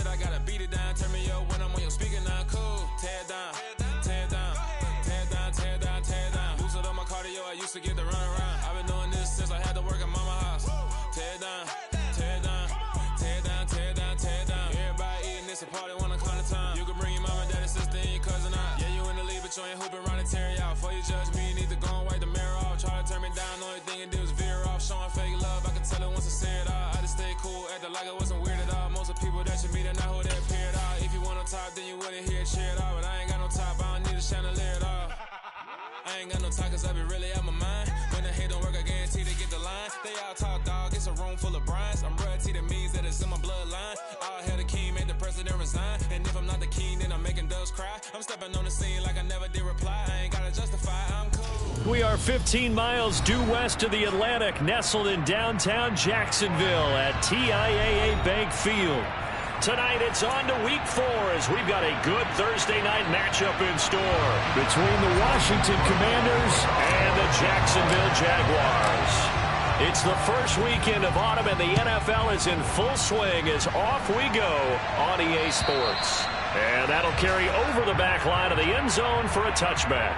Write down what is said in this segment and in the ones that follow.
said I gotta beat it down. Turn me up when I'm on your speaker now. Cool. Tear down, tear down, tear down, tear down, tear down. Loosen up my cardio, I used to get to run around. I've been doing this since I had to work at mama house. Tear down, tear down, tear down, tear down, tear down. Everybody eating this a party when I come to time. You can bring your mama, daddy, sister, and your cousin out. Yeah, you in the league, but you ain't hooping around and tear you out. Before you judge me, you need to go and wipe the mirror off. Try to turn me down, the only thing you do is veer off. Showing fake love, I can tell it once I say it all. I just stay cool, acting like it wasn't weird at all. Most of the people that you meet are not who they appear at all. If you want on top, then you wouldn't hear it cheer at all. But I ain't got no top, I don't need a chandelier at all. I ain't got no talk, cause I be really out my mind. When the hate don't work, I guarantee they get the line. They all talk, dog, it's a room full of Bryans. I'm royalty, that means that it's in my bloodline. All hail the king, made the president resign. And if I'm not the king, then I'm making doves cry. I'm stepping on the scene like I never did reply. I ain't gotta justify, I'm cool. We are 15 miles due west of the Atlantic, nestled in downtown Jacksonville at TIAA Bank Field. Tonight it's on to week 4 as we've got a good Thursday night matchup in store between the Washington Commanders and the Jacksonville Jaguars. It's the first weekend of autumn and the NFL is in full swing as off we go on EA Sports. And that'll carry over the back line of the end zone for a touchback.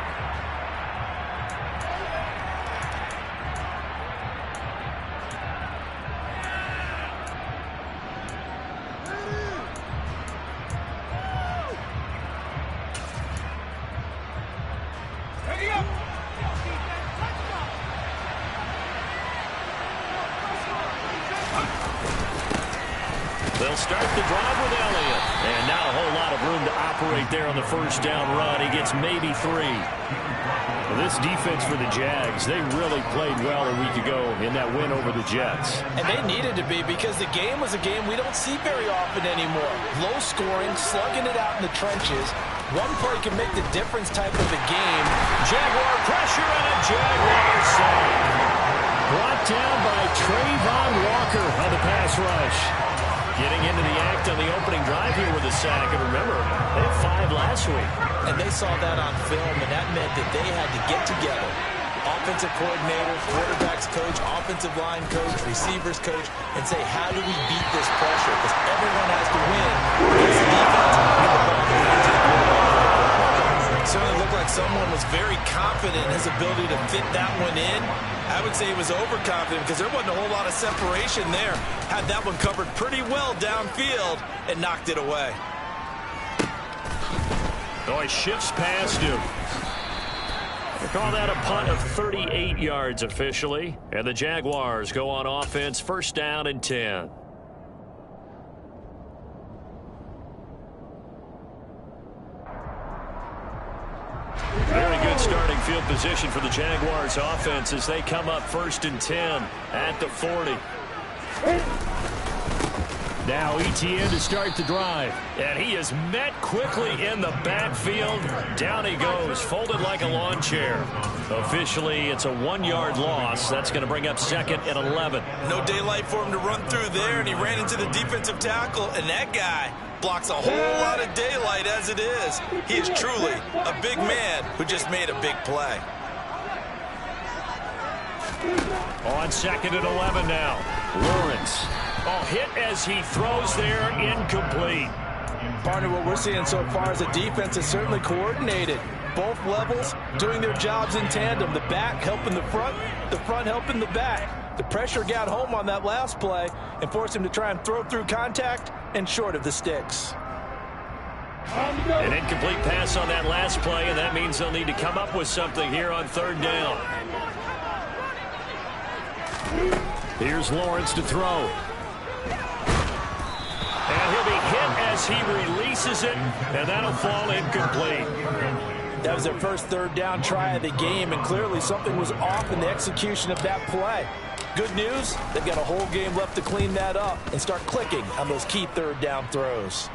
They'll start the drive with Elliott. And not a whole lot of room to operate there on the first down run. He gets maybe 3. Well, this defense for the Jags, they really played well a week ago in that win over the Jets. And they needed to be because the game was a game we don't see very often anymore. Low scoring, slugging it out in the trenches. One play can make the difference type of a game. Jaguar pressure and a Jaguar sack. Brought down by Trayvon Walker on the pass rush. Getting into the act on the opening drive here with a sack. And remember, they had 5 last week. And they saw that on film, and that meant that they had to get together. Offensive coordinator, quarterbacks coach, offensive line coach, receivers coach, and say, how do we beat this pressure? Because everyone has to win against the defense. It certainly looked like someone was very confident in his ability to fit that one in. I would say he was overconfident because there wasn't a whole lot of separation there. Had that one covered pretty well downfield and knocked it away. Oh, he shifts past him. They call that a punt of 38 yards officially. And the Jaguars go on offense, first down and 10. Very good starting field position for the Jaguars offense as they come up first and 10 at the 40. Now ETN to start the drive. And he is met quickly in the backfield. Down he goes, folded like a lawn chair. Officially, it's a 1-yard loss. That's going to bring up second and 11. No daylight for him to run through there, and he ran into the defensive tackle, and that guy blocks a whole lot of daylight as it is. He is truly a big man who just made a big play. On second and 11 now. Lawrence. Oh, hit as he throws there, incomplete. Partner, what we're seeing so far is the defense is certainly coordinated. Both levels doing their jobs in tandem. The back helping the front helping the back. The pressure got home on that last play and forced him to try and throw through contact and short of the sticks. An incomplete pass on that last play, and that means they'll need to come up with something here on third down. Here's Lawrence to throw. And he'll be hit as he releases it, and that'll fall incomplete. That was their first third down try of the game, and clearly something was off in the execution of that play. Good news, they've got a whole game left to clean that up and start clicking on those key third down throws.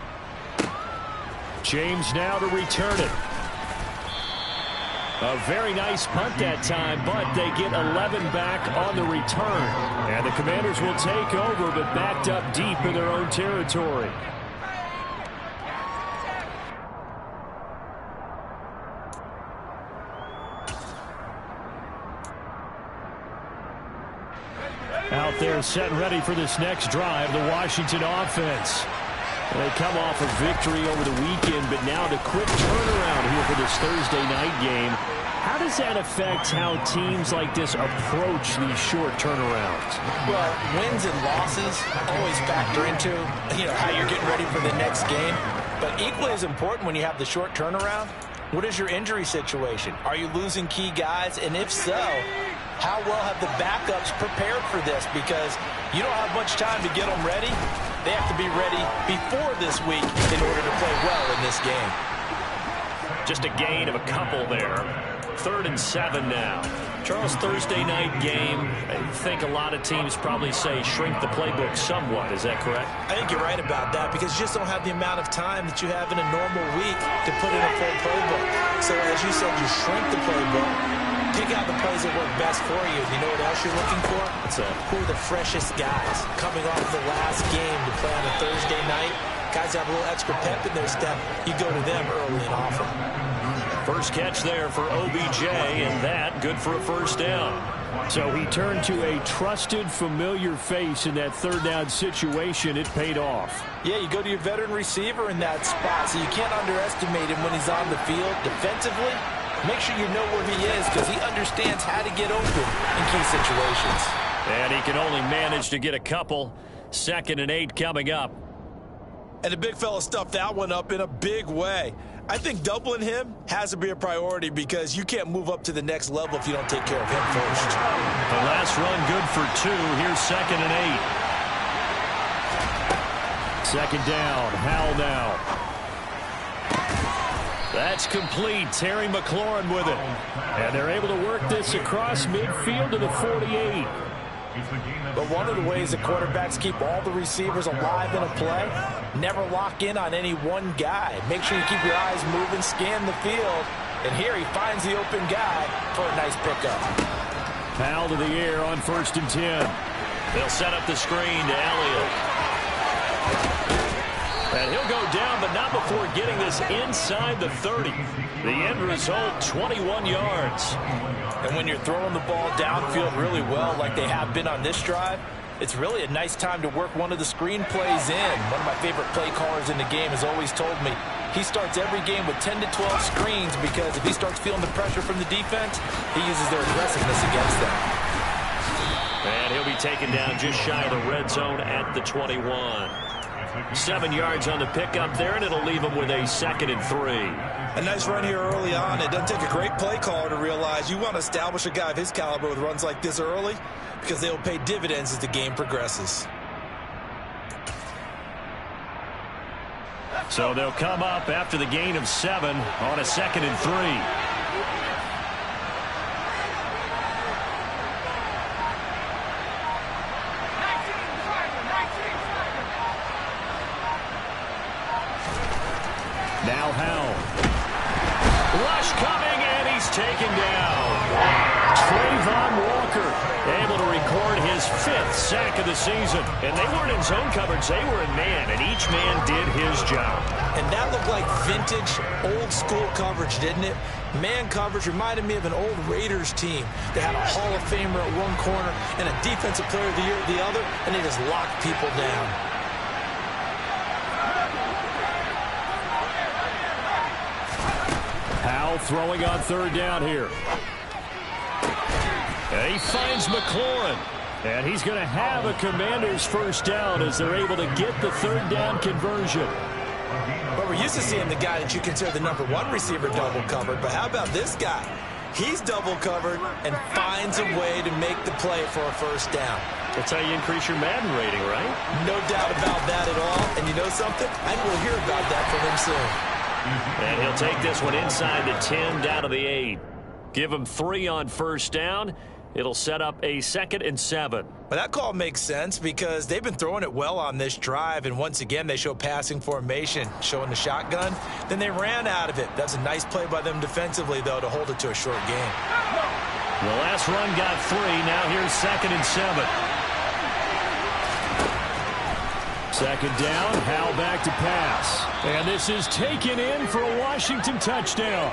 James now to return it. A very nice punt that time, but they get 11 back on the return. And the Commanders will take over, but backed up deep in their own territory. Out there set and ready for this next drive, the Washington offense. They come off a victory over the weekend, but now the quick turnaround here for this Thursday night game. How does that affect how teams like this approach these short turnarounds? Well, wins and losses always factor into, how you're getting ready for the next game. But equally as important when you have the short turnaround, what is your injury situation? Are you losing key guys? And if so, how well have the backups prepared for this? Because you don't have much time to get them ready. They have to be ready before this week in order to play well in this game. Just a gain of a couple there. 3rd and 7 now. Charles, Thursday night game, I think a lot of teams probably say shrink the playbook somewhat. Is that correct? I think you're right about that because you just don't have the amount of time that you have in a normal week to put in a full playbook. So as you said, you shrink the playbook, pick out the plays that work best for you. You know what else you're looking for? What's that? Who are the freshest guys coming off the last game to play on a Thursday night? Guys have a little extra pep in their step. You go to them early and often. First catch there for OBJ, and that good for a first down. So he turned to a trusted, familiar face in that 3rd down situation. It paid off. Yeah, you go to your veteran receiver in that spot, so you can't underestimate him when he's on the field. Defensively, make sure you know where he is because he understands how to get open in key situations. And he can only manage to get a couple. 2nd and 8 coming up. And the big fella stuffed that one up in a big way. I think doubling him has to be a priority because you can't move up to the next level if you don't take care of him first. The last run good for 2. Here's 2nd and 8. 2nd down. Howell now. That's complete. Terry McLaurin with it. And they're able to work this across midfield to the 48. But one of the ways the quarterbacks keep all the receivers alive in a play, never lock in on any one guy. Make sure you keep your eyes moving, scan the field. And here he finds the open guy for a nice pickup. Foul to the air on 1st and 10. They'll set up the screen to Elliott. And he'll go down, but not before getting this inside the 30. The end result, 21 yards. And when you're throwing the ball downfield really well like they have been on this drive, it's really a nice time to work one of the screen plays in. One of my favorite play callers in the game has always told me he starts every game with 10 to 12 screens because if he starts feeling the pressure from the defense, he uses their aggressiveness against them. And he'll be taken down just shy of the red zone at the 21. 7 yards on the pickup there, and it'll leave him with a 2nd and 3. A nice run here early on. It doesn't take a great play caller to realize you want to establish a guy of his caliber with runs like this early because they will pay dividends as the game progresses. So they'll come up after the gain of 7 on a 2nd and 3. Now Howell. Rush coming, and he's taken down. Trayvon Walker able to record his 5th sack of the season. And they weren't in zone coverage. They were in man, and each man did his job. And that looked like vintage, old-school coverage, didn't it? Man coverage reminded me of an old Raiders team that had a Hall of Famer at one corner and a Defensive Player of the Year at the other, and they just locked people down. Howell throwing on 3rd down here. And he finds McLaurin. And he's going to have a Commanders 1st down as they're able to get the 3rd down conversion. But we're used to seeing the guy that you consider the #1 receiver double covered. But how about this guy? He's double covered and finds a way to make the play for a 1st down. That's how you increase your Madden rating, right? No doubt about that at all. And you know something? I will hear about that from him soon. And he'll take this one inside the 10 down to the 8. Give him 3 on 1st down. It'll set up a 2nd and 7. But that call makes sense because they've been throwing it well on this drive, and once again they show passing formation, showing the shotgun. Then they ran out of it. That's a nice play by them defensively, though, to hold it to a short game. The last run got 3. Now here's 2nd and 7. 2nd down, Howell back to pass. And this is taken in for a Washington touchdown.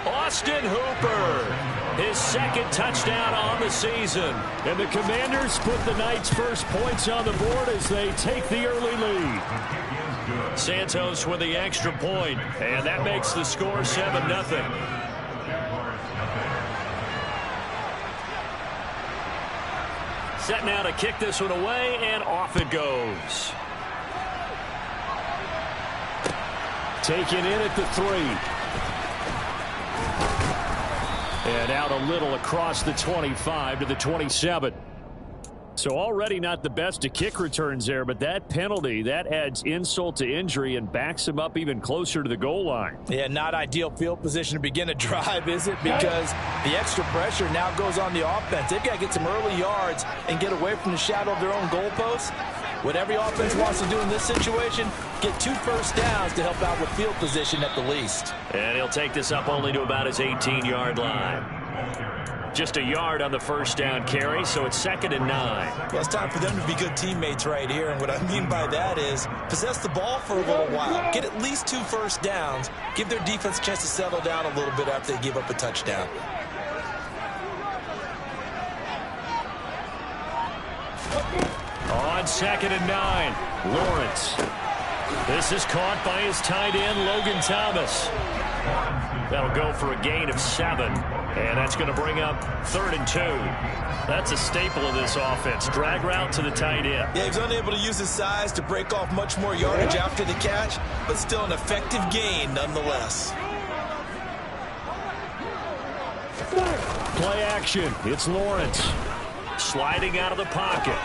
Austin Hooper, his 2nd touchdown on the season. And the Commanders put the night's first points on the board as they take the early lead. Santos with the extra point, and that makes the score 7-0. Set now to kick this one away, and off it goes. Taken in at the 3. And out a little across the 25 to the 27. So already not the best of kick returns there, but that penalty, that adds insult to injury and backs him up even closer to the goal line. Yeah, not ideal field position to begin a drive, is it? Because the extra pressure now goes on the offense. They've got to get some early yards and get away from the shadow of their own goalposts. What every offense wants to do in this situation, get 2 first downs to help out with field position at the least. And he'll take this up only to about his 18-yard line. Just a yard on the first down carry, so it's 2nd and 9. Well, it's time for them to be good teammates right here, and what I mean by that is possess the ball for a little while, get at least 2 first downs, give their defense a chance to settle down a little bit after they give up a touchdown. On 2nd and 9, Lawrence. This is caught by his tight end, Logan Thomas. That'll go for a gain of 7, and that's going to bring up 3rd and 2. That's a staple of this offense. Drag route to the tight end. Yeah, he's unable to use his size to break off much more yardage after the catch, but still an effective gain nonetheless. Play action. It's Lawrence. Sliding out of the pocket.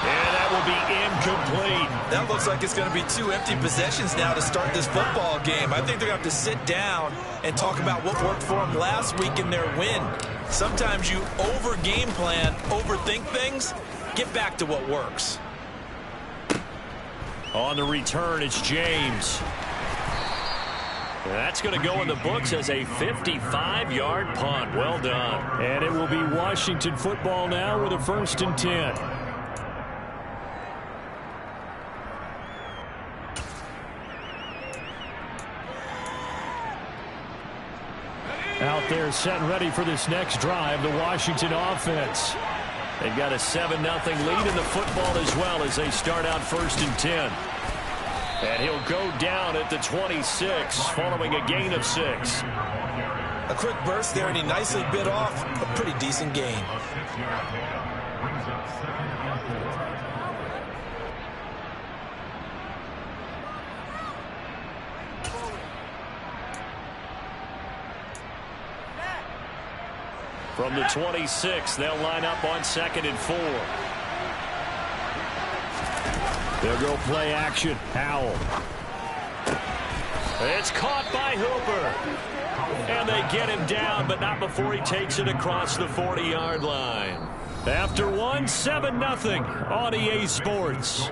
And that will be incomplete. That looks like it's going to be 2 empty possessions now to start this football game. I think they're going to have to sit down and talk about what worked for them last week in their win. Sometimes you over-game plan, overthink things. Get back to what works. On the return, it's James. That's going to go in the books as a 55-yard punt. Well done. And it will be Washington football now with a 1st and 10. Out there set and ready for this next drive, the Washington offense. They've got a 7-0 lead in the football as well as they start out 1st and 10. And he'll go down at the 26 following a gain of 6. A quick burst there, and he nicely bit off a pretty decent gain. From the 26, they'll line up on 2nd and 4. They'll go play action. Howell. It's caught by Hooper. And they get him down, but not before he takes it across the 40-yard line. After one, 7-0 on EA Sports.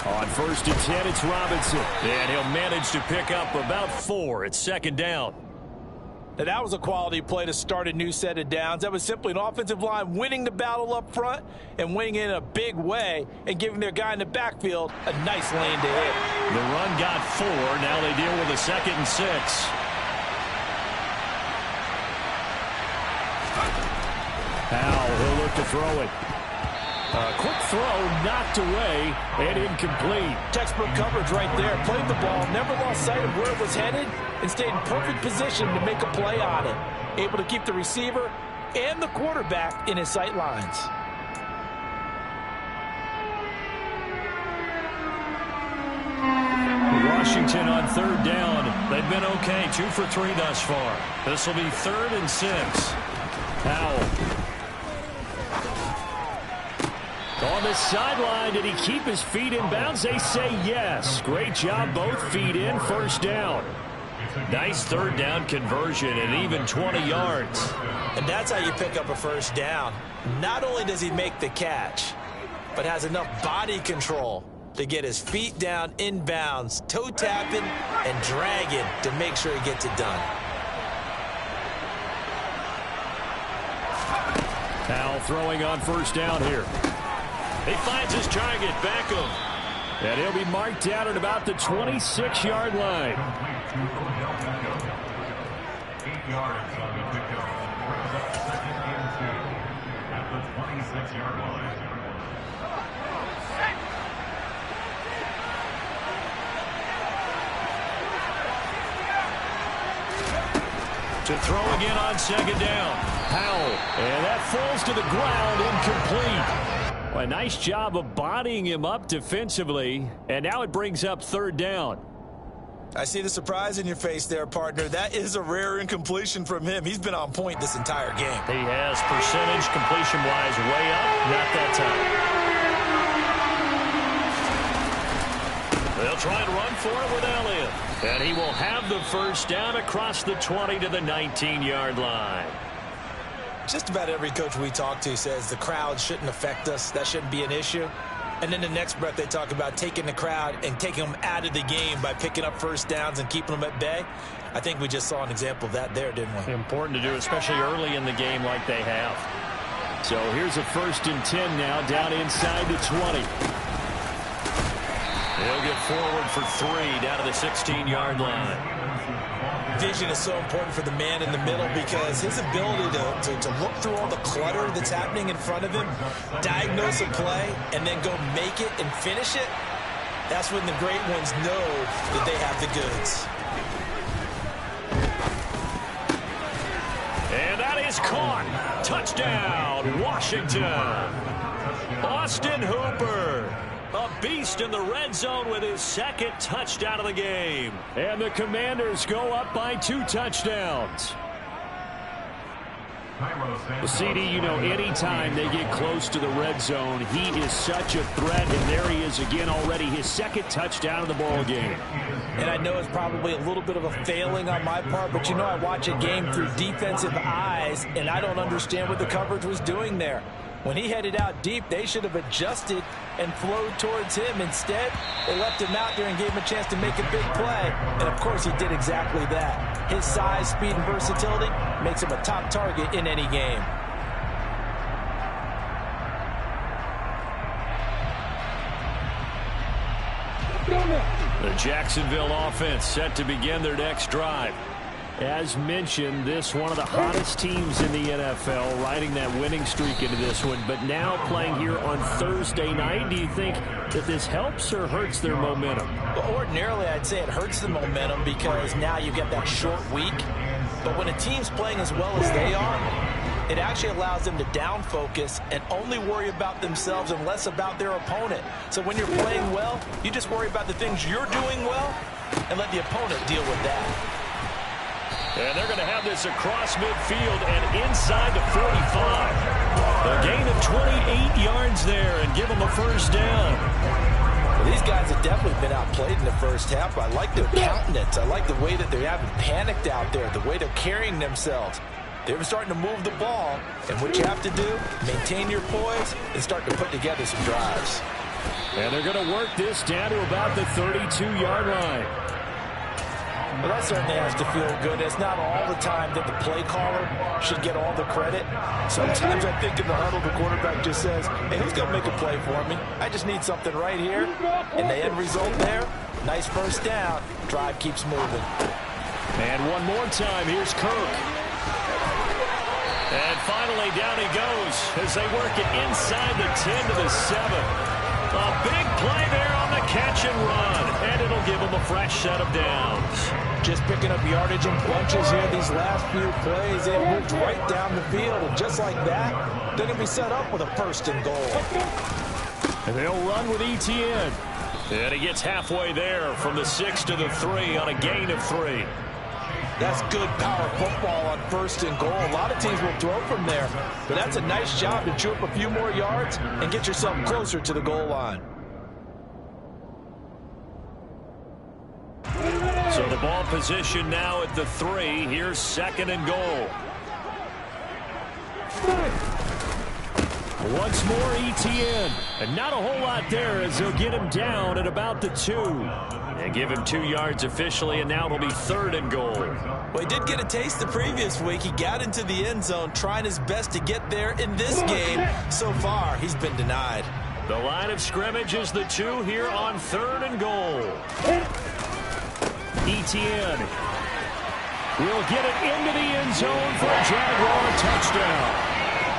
On 1st and 10, it's Robinson. And he'll manage to pick up about 4 at 2nd down. Now, that was a quality play to start a new set of downs. That was simply an offensive line winning the battle up front and winning in a big way and giving their guy in the backfield a nice lane to hit. The run got 4. Now they deal with a 2nd and 6. Howell, he'll look to throw it. A quick throw knocked away and incomplete. Textbook coverage right there. Played the ball, never lost sight of where it was headed, and stayed in perfect position to make a play on it. Able to keep the receiver and the quarterback in his sight lines. Washington on 3rd down. They've been okay. 2 for 3 thus far. This will be 3rd and 6. Howell. On the sideline, did he keep his feet in bounds? They say yes. Great job, both feet in, 1st down. Nice 3rd down conversion and even 20 yards. And that's how you pick up a 1st down. Not only does he make the catch, but has enough body control to get his feet down inbounds, toe tapping and dragging to make sure he gets it done. Powell throwing on first down here. He finds his target, Beckham. And he'll be marked down at about the 26-yard line. 8 yards on the pickup. Second and 2 at the 26-yard line. To throw again on second down. Powell. And that falls to the ground, incomplete. Well, a nice job of bodying him up defensively. And now it brings up third down. I see the surprise in your face there, partner. That is a rare incompletion from him. He's been on point this entire game. He has percentage completion-wise way up. Not that time. They'll try and run for it with Elliott. And he will have the first down across the 20 to the 19-yard line. Just about every coach we talk to says the crowd shouldn't affect us. That shouldn't be an issue. And then the next breath they talk about taking the crowd and taking them out of the game by picking up first downs and keeping them at bay. I think we just saw an example of that there, didn't we? Important to do, especially early in the game like they have. So here's a 1st and 10 now, down inside the 20. He'll get forward for 3 down to the 16-yard line. Vision is so important for the man in the middle because his ability to look through all the clutter that's happening in front of him, diagnose a play, and then go make it and finish it, that's when the great ones know that they have the goods. And that is caught. Touchdown, Washington. Austin Hooper. A beast in the red zone with his 2nd touchdown of the game. And the Commanders go up by 2 touchdowns. The CD, you know, anytime they get close to the red zone, he is such a threat. And there he is again already, his 2nd touchdown of the ball game. And I know it's probably a little bit of a failing on my part, but you know I watch a game through defensive eyes, and I don't understand what the coverage was doing there. When he headed out deep, they should have adjusted and flowed towards him. Instead, they left him out there and gave him a chance to make a big play. And, of course, he did exactly that. His size, speed, and versatility makes him a top target in any game. The Jacksonville offense set to begin their next drive. As mentioned, this one of the hottest teams in the NFL, riding that winning streak into this one, but now playing here on Thursday night. Do you think that this helps or hurts their momentum? Well, ordinarily, I'd say it hurts the momentum because now you get that short week. But when a team's playing as well as they are, it actually allows them to down focus and only worry about themselves and less about their opponent. So when you're playing well, you just worry about the things you're doing well and let the opponent deal with that. And they're going to have this across midfield and inside the 45. A gain of 28 yards there and give them a first down. Well, these guys have definitely been outplayed in the first half. I like their countenance. I like the way that they haven't panicked out there, the way they're carrying themselves. They're starting to move the ball, and what you have to do, maintain your poise and start to put together some drives. And they're going to work this down to about the 32-yard line. Well, that certainly has to feel good. It's not all the time that the play caller should get all the credit. Sometimes I think in the huddle, the quarterback just says, hey, who's going to make a play for me? I just need something right here. And the end result there, nice first down. Drive keeps moving. And one more time, here's Kirk. And finally, down he goes as they work it inside the 10 to the 7. A big play there on the catch and run, and it'll give them a fresh set of downs. Just picking up yardage in bunches here these last few plays. They moved right down the field, and just like that, they're going to be set up with a 1st and goal. And they'll run with ETN. And he gets halfway there from the 6 to the 3 on a gain of 3. That's good power football on 1st and goal. A lot of teams will throw from there, but that's a nice job to chew up a few more yards and get yourself closer to the goal line. So the ball position now at the 3. Here's 2nd and goal. Once more, ETN. And not a whole lot there as they'll get him down at about the 2. And give him 2 yards officially, and now it'll be 3rd and goal. Well, he did get a taste the previous week. He got into the end zone, trying his best to get there in this game. So far, he's been denied. The line of scrimmage is the 2 here on 3rd and goal. ETN will get it into the end zone for a Jaguar touchdown.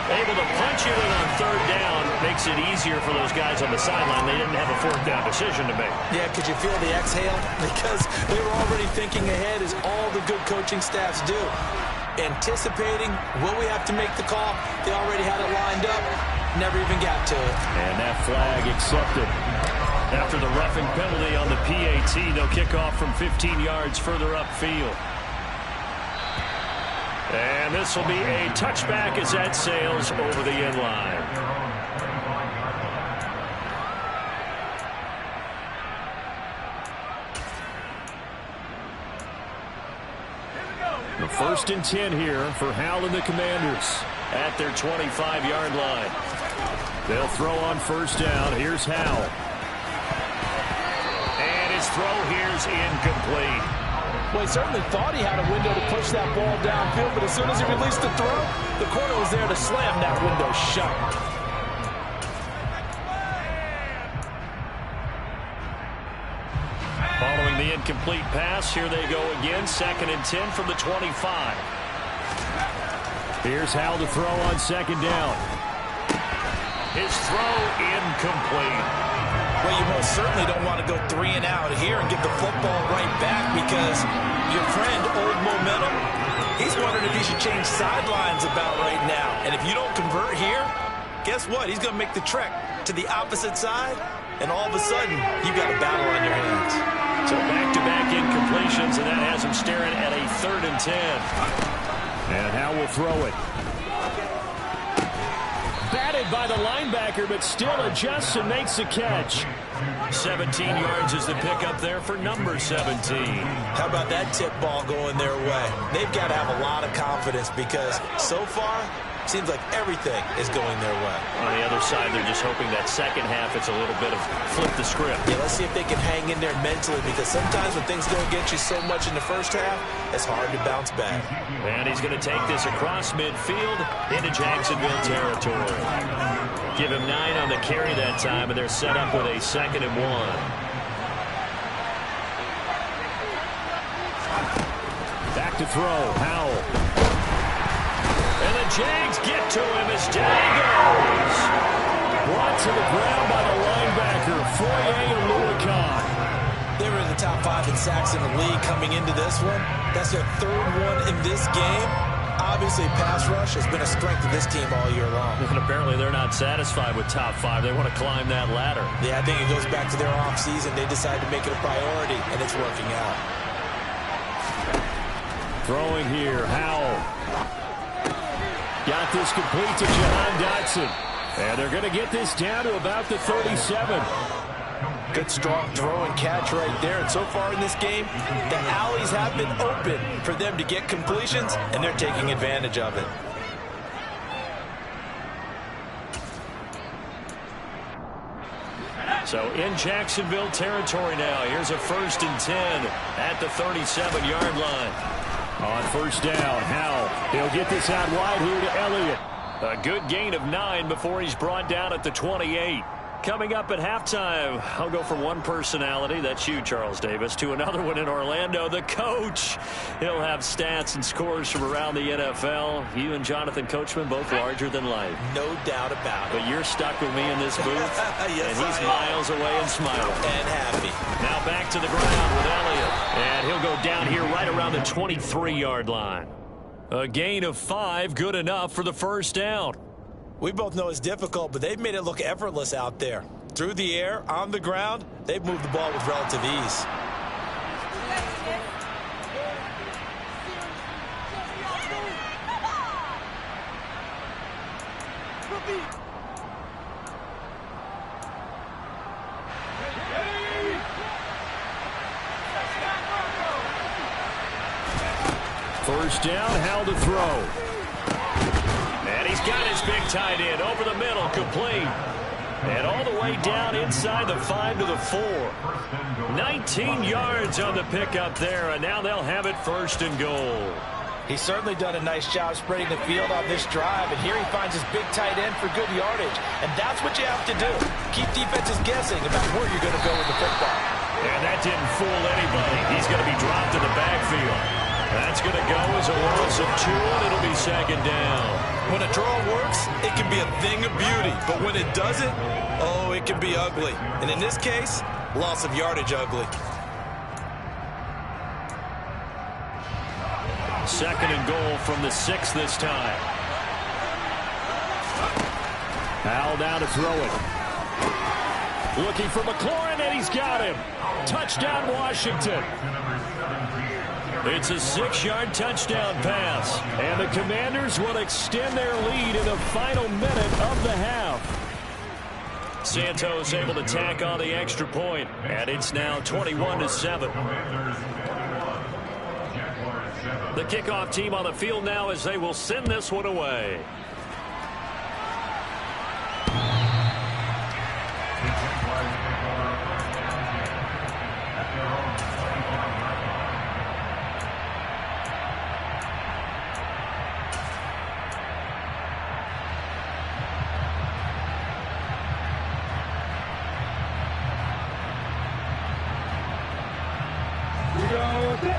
Able to punch it in on 3rd down makes it easier for those guys on the sideline. They didn't have a 4th down decision to make. Yeah, could you feel the exhale? Because they were already thinking ahead, as all the good coaching staffs do. Anticipating, will we have to make the call? They already had it lined up. Never even got to it. And that flag accepted. After the roughing penalty on the PAT, they'll kick off from 15 yards further upfield. And this will be a touchback as that sails over the end line. The 1st and 10 here for Howell and the Commanders at their 25-yard line. They'll throw on 1st down. Here's Howell. And his throw here's incomplete. Well, he certainly thought he had a window to push that ball downfield, but as soon as he released the throw, the corner was there to slam that window shut. Following the incomplete pass, here they go again. 2nd and 10 from the 25. Here's Howell to throw on 2nd down. His throw incomplete. Well, you most certainly don't want to go 3 and out here and get the football right back, because your friend, Old Momentum, he's wondering if he should change sidelines about right now. And if you don't convert here, guess what? He's going to make the trek to the opposite side, and all of a sudden, you've got a battle on your hands. So back-to-back incompletions, and that has him staring at a 3rd and 10. And Howell will throw it. Batted by the linebacker, but still adjusts and makes the catch. 17 yards is the pickup there for number 17. How about that tip ball going their way? They've got to have a lot of confidence, because so far, seems like everything is going their way. On the other side, they're just hoping that second half it's a little bit of flip the script. Yeah, let's see if they can hang in there mentally, because sometimes when things go against you so much in the first half, it's hard to bounce back. And he's going to take this across midfield into Jacksonville territory. Give him 9 on the carry that time, and they're set up with a 2nd and 1. Back to throw, Howell. And the Jags get to him as down he goes. Brought to the ground by the linebacker, Foye and Luakon. They were in the top 5 in sacks in the league coming into this one. That's their 3rd one in this game. Obviously, pass rush has been a strength of this team all year long. And apparently they're not satisfied with top 5. They want to climb that ladder. Yeah, I think it goes back to their offseason. They decided to make it a priority, and it's working out. Throwing here, Howell. Got this complete to Jahan Dotson. And they're going to get this down to about the 37. Good strong throw and catch right there. And so far in this game, the alleys have been open for them to get completions, and they're taking advantage of it. So in Jacksonville territory now. Here's a 1st and 10 at the 37-yard line. On 1st down, Howell. He'll get this out wide here to Elliott. A good gain of 9 before he's brought down at the 28. Coming up at halftime, I'll go from one personality, that's you, Charles Davis, to another one in Orlando, the coach. He'll have stats and scores from around the NFL. You and Jonathan Coachman, both larger than life. No doubt about it. But you're stuck with me in this booth, yes, and he's miles away and smiling. And happy. Now back to the ground with Elliott. And he'll go down here right around the 23-yard line. A gain of 5, good enough for the 1st down. We both know it's difficult, but they've made it look effortless out there. Through the air, on the ground, they've moved the ball with relative ease. First down, Howell to throw. And he's got his big tight end over the middle, complete. And all the way down inside the 5 to the 4. 19 yards on the pickup there, and now they'll have it 1st and goal. He's certainly done a nice job spreading the field on this drive, and here he finds his big tight end for good yardage. And that's what you have to do. Keep defenses guessing about where you're going to go with the football. And that didn't fool anybody. He's going to be dropped in the backfield. That's going to go as a loss of 2, and it'll be 2nd down. When a draw works, it can be a thing of beauty. But when it doesn't, oh, it can be ugly. And in this case, loss of yardage ugly. 2nd and goal from the 6 this time. Powell down to throw it. Looking for McLaurin, and he's got him. Touchdown, Washington. It's a 6-yard touchdown pass. And the Commanders will extend their lead in the final minute of the half. Santos able to tack on the extra point, and it's now 21-7. The kickoff team on the field now as they will send this one away.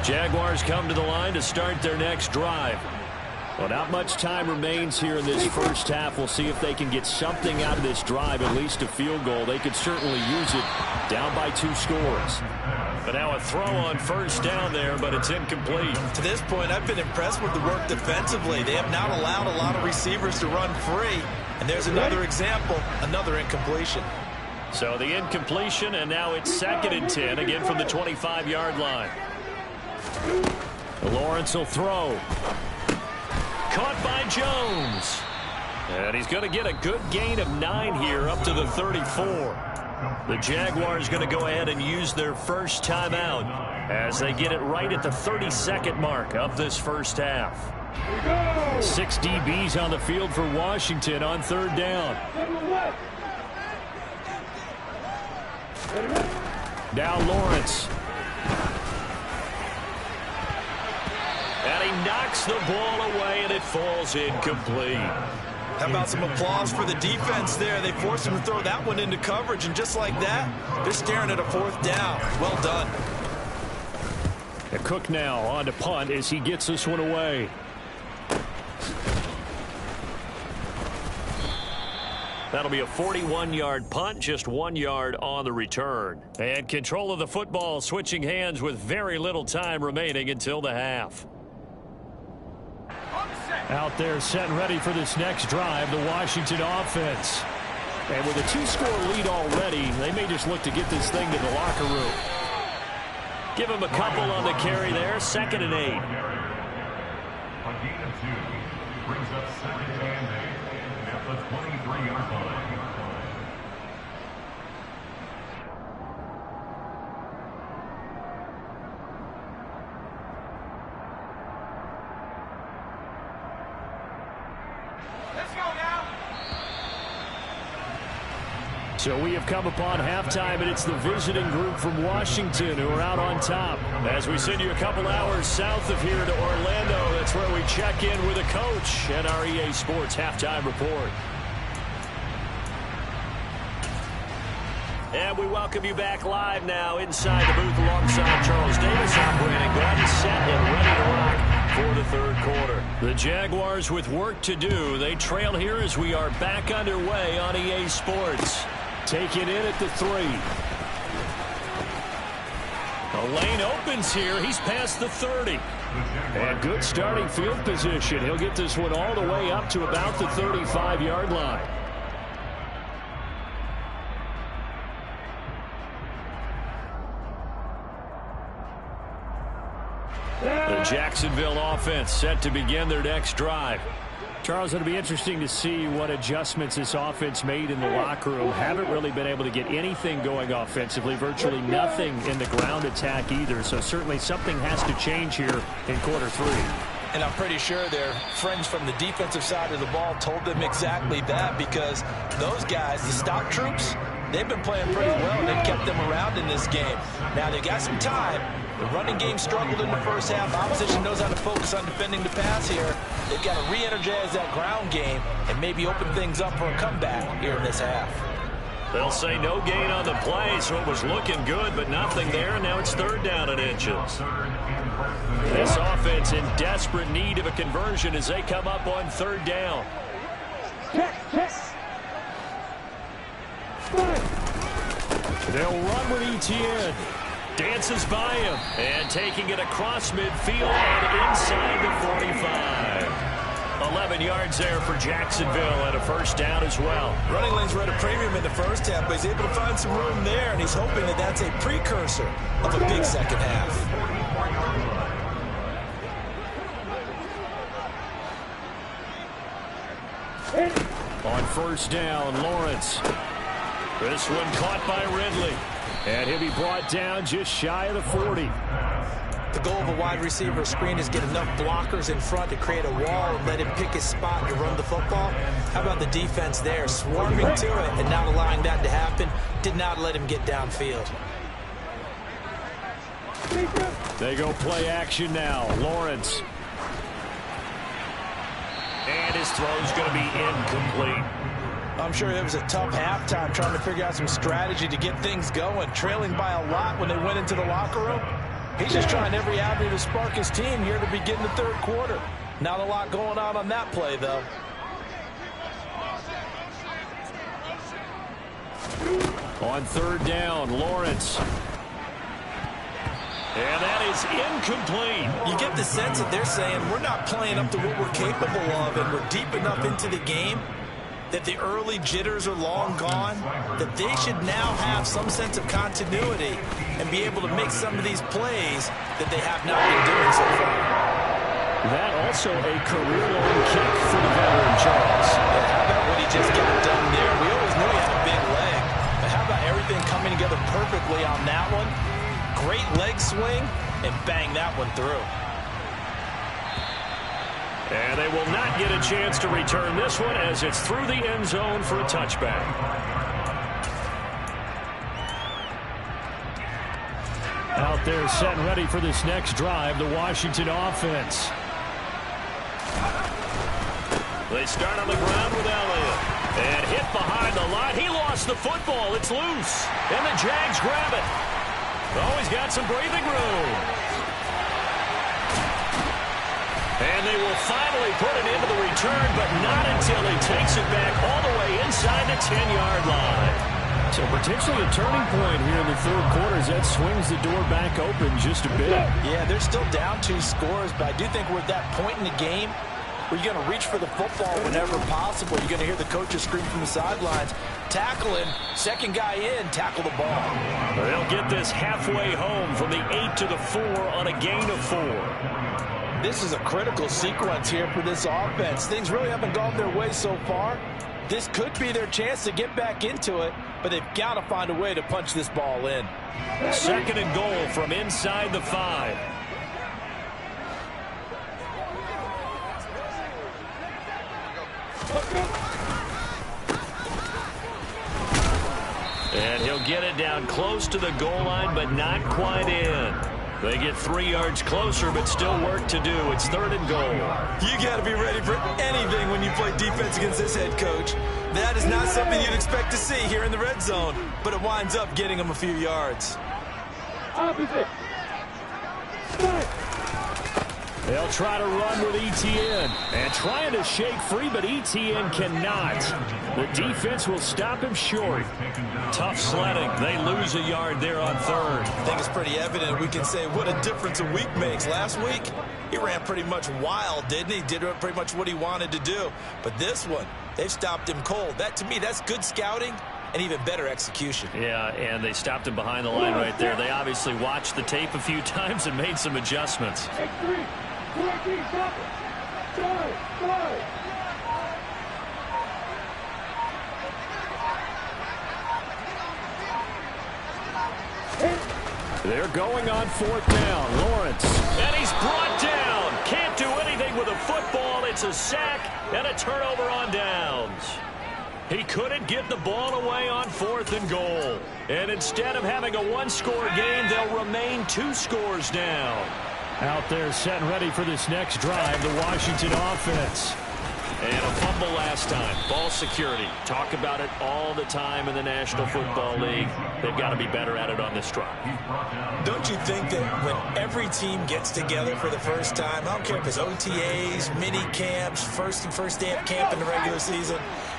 Jaguars come to the line to start their next drive. Well, not much time remains here in this first half. We'll see if they can get something out of this drive, at least a field goal. They could certainly use it down by 2 scores. But now a throw on 1st down there, but it's incomplete. To this point, I've been impressed with the work defensively. They have not allowed a lot of receivers to run free. And there's another example, another incompletion. So the incompletion, and now it's 2nd and 10, again from the 25-yard line. Lawrence will throw. Caught by Jones. And he's going to get a good gain of 9 here up to the 34. The Jaguars going to go ahead and use their first timeout as they get it right at the 32nd mark of this first half. 6 DBs on the field for Washington on 3rd down. Now Lawrence. And he knocks the ball away, and it falls incomplete. How about some applause for the defense there? They forced him to throw that one into coverage, and just like that, they're staring at a 4th down. Well done. And Cook now on to punt as he gets this one away. That'll be a 41-yard punt, just 1 yard on the return. And control of the football switching hands with very little time remaining until the half. Out there set and ready for this next drive, the Washington offense. And with a 2-score lead already, they may just look to get this thing to the locker room. Give him a couple on the carry there, 2nd and 8. A gain of 2 brings up 2nd and 8 at the 23-yard line. So we have come upon halftime, and it's the visiting group from Washington who are out on top. As we send you a couple hours south of here to Orlando, that's where we check in with a coach and our EA Sports halftime report. And we welcome you back live now inside the booth alongside Charles Davis. I'm Brandon Gordon, set and ready to rock for the 3rd quarter. The Jaguars with work to do. They trail here as we are back underway on EA Sports. Take it in at the 3. The lane opens here. He's past the 30. And good starting field position. He'll get this one all the way up to about the 35-yard line. The Jacksonville offense set to begin their next drive. Charles, it'll be interesting to see what adjustments this offense made in the locker room. Haven't really been able to get anything going offensively, virtually nothing in the ground attack either. So certainly something has to change here in quarter 3. And I'm pretty sure their friends from the defensive side of the ball told them exactly that, because those guys, the stock troops, they've been playing pretty well, and they've kept them around in this game. Now, they've got some time. The running game struggled in the first half. Opposition knows how to focus on defending the pass here. They've got to re-energize that ground game and maybe open things up for a comeback here in this half. They'll say no gain on the play, so it was looking good, but nothing there. Now it's 3rd down and inches. This offense in desperate need of a conversion as they come up on 3rd down. They'll run with Etienne. Dances by him. And taking it across midfield and inside the 45. 11 yards there for Jacksonville and a 1st down as well. Running lanes were at a premium in the first half, but he's able to find some room there, and he's hoping that that's a precursor of a big second half. On 1st down, Lawrence. This one caught by Ridley. And he'll be brought down just shy of the 40. The goal of a wide receiver screen is get enough blockers in front to create a wall and let him pick his spot to run the football. How about the defense there, swarming to it and not allowing that to happen? Did not let him get downfield. They go play action now. Lawrence. And his throw's going to be incomplete. I'm sure it was a tough halftime trying to figure out some strategy to get things going. Trailing by a lot when they went into the locker room. He's just trying every avenue to spark his team here to begin the 3rd quarter. Not a lot going on that play, though. On 3rd down, Lawrence. And that is incomplete. You get the sense that they're saying we're not playing up to what we're capable of, and we're deep enough into the game that the early jitters are long gone, that they should now have some sense of continuity and be able to make some of these plays that they have not been doing so far. That also a career-long kick for the veteran, Charles. Yeah, how about what he just got done there? We always knew he had a big leg, but how about everything coming together perfectly on that one? Great leg swing, and bang that one through. And they will not get a chance to return this one as it's through the end zone for a touchback. Out there set and ready for this next drive, the Washington offense. They start on the ground with Elliott. And hit behind the line. He lost the football. It's loose. And the Jags grab it. Oh, he's got some breathing room. And they will finally put it into the return, but not until he takes it back all the way inside the 10-yard line. So potentially a turning point here in the 3rd quarter as that swings the door back open just a bit. Yeah, they're still down 2 scores, but I do think we're at that point in the game where you're going to reach for the football whenever possible. You're going to hear the coaches scream from the sidelines, tackle him, 2nd guy in, tackle the ball. They'll get this halfway home from the 8 to the 4 on a gain of 4. This is a critical sequence here for this offense. Things really haven't gone their way so far. This could be their chance to get back into it, but they've got to find a way to punch this ball in. 2nd and goal from inside the 5. And he'll get it down close to the goal line, but not quite in. They get 3 yards closer, but still work to do. It's 3rd and goal. You got to be ready for anything when you play defense against this head coach. That is not something you'd expect to see here in the red zone, but it winds up getting them a few yards. Opposite. They'll try to run with Etienne. And trying to shake free, but Etienne cannot. The defense will stop him short. Tough sledding. They lose a yard there on 3rd. I think it's pretty evident. We can say what a difference a week makes. Last week, he ran pretty much wild, didn't he? Did pretty much what he wanted to do. But this one, they've stopped him cold. That, to me, that's good scouting and even better execution. Yeah, and they stopped him behind the line right there. They obviously watched the tape a few times and made some adjustments. They're going on 4th down. Lawrence. And he's brought down. Can't do anything with a football. It's a sack and a turnover on downs. He couldn't get the ball away on 4th and goal. And instead of having a one-score game, they'll remain 2 scores down. Out there set and ready for this next drive, the Washington offense. And a fumble last time. Ball security. Talk about it all the time in the National Football League. They've got to be better at it on this drive. Don't you think that when every team gets together for the first time, I don't care if it's OTAs, mini camps, first day of camp in the regular season,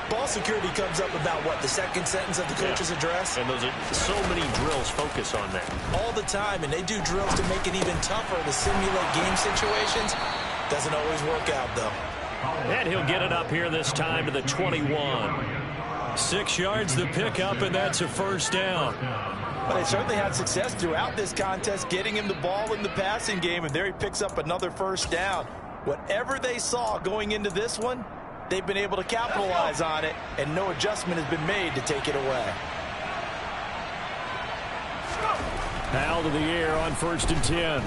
ball security comes up about what, the second sentence of the coach's address? And those are so many drills focus on that. All the time, and they do drills to make it even tougher to simulate game situations. Doesn't always work out, though. And he'll get it up here this time to the 21. 6 yards the pickup, and that's a first down. But they certainly had success throughout this contest, getting him the ball in the passing game, and there he picks up another first down. Whatever they saw going into this one, they've been able to capitalize on it, and no adjustment has been made to take it away. Out of the air on 1st and 10.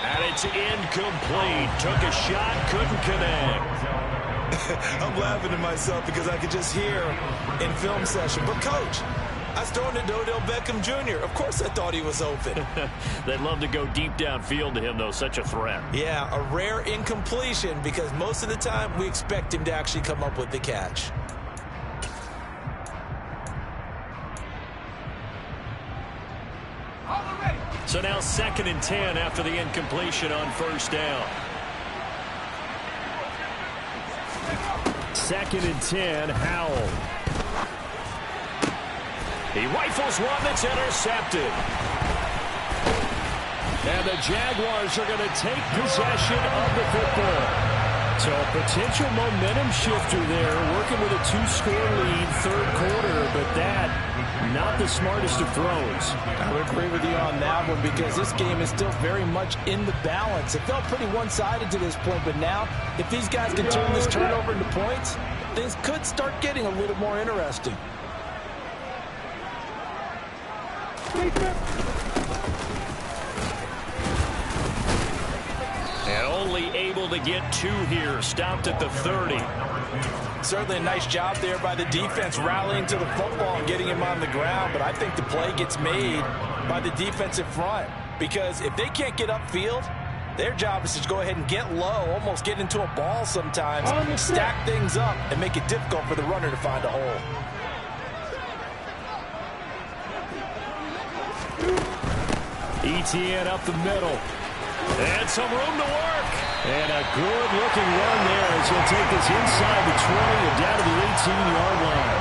And it's incomplete. Took a shot, couldn't connect. I'm laughing to myself because I could just hear in film session. But, Coach, I was throwing it to Odell Beckham Jr. Of course I thought he was open. They'd love to go deep downfield to him, though. Such a threat. Yeah, a rare incompletion because most of the time we expect him to actually come up with the catch. So now 2nd and 10 after the incompletion on 1st down. 2nd and 10, Howell. He rifles one that's intercepted. And the Jaguars are going to take possession of the football. So a potential momentum shifter there, working with a 2-score lead, 3rd quarter, but that not the smartest of throws. I would agree with you on that one because this game is still very much in the balance. It felt pretty one-sided to this point, but now if these guys can turn this turnover into points, things could start getting a little more interesting. And only able to get 2 here, stopped at the 30. Certainly a nice job there by the defense rallying to the football and getting him on the ground, but I think the play gets made by the defensive front because if they can't get upfield, their job is to go ahead and get low, almost get into a ball sometimes, stack things up, and make it difficult for the runner to find a hole. ETN up the middle. And some room to work. And a good-looking run there as he'll take this inside the 20 and down to the 18-yard line.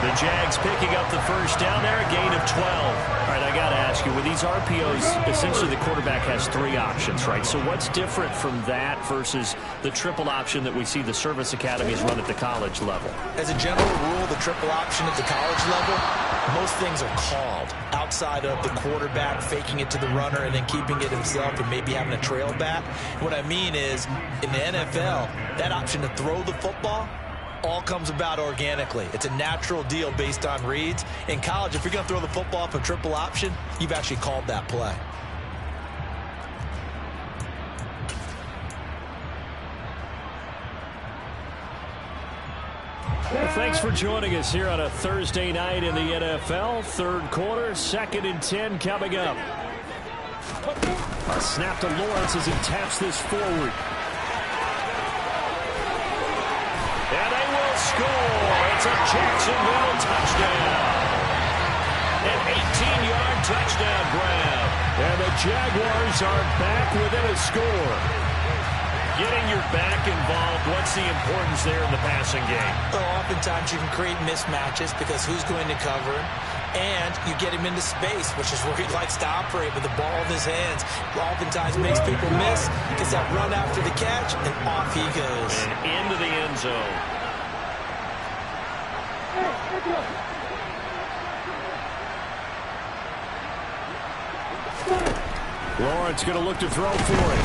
The Jags picking up the first down there, a gain of 12. All right, I got to ask you, with these RPOs, essentially the quarterback has 3 options, right? So what's different from that versus the triple option that we see the service academies run at the college level? As a general rule, the triple option at the college level, most things are called outside of the quarterback faking it to the runner and then keeping it himself and maybe having a trail back. What I mean is, in the NFL, that option to throw the football all comes about organically. It's a natural deal based on reads. In college, if you're going to throw the football up a triple option, you've actually called that play. Well, thanks for joining us here on a Thursday night in the NFL. 3rd quarter, 2nd and 10 coming up. A snap to Lawrence as he taps this forward. And they will score. It's a Jacksonville touchdown. An 18-yard touchdown grab. And the Jaguars are back within a score. Getting your back involved, what's the importance there in the passing game? Well, oftentimes you can create mismatches because who's going to cover him? And you get him into space, which is where he likes to operate with the ball in his hands. Oftentimes makes people miss, gets that run after the catch, and off he goes. And into the end zone. Lawrence going to look to throw for it.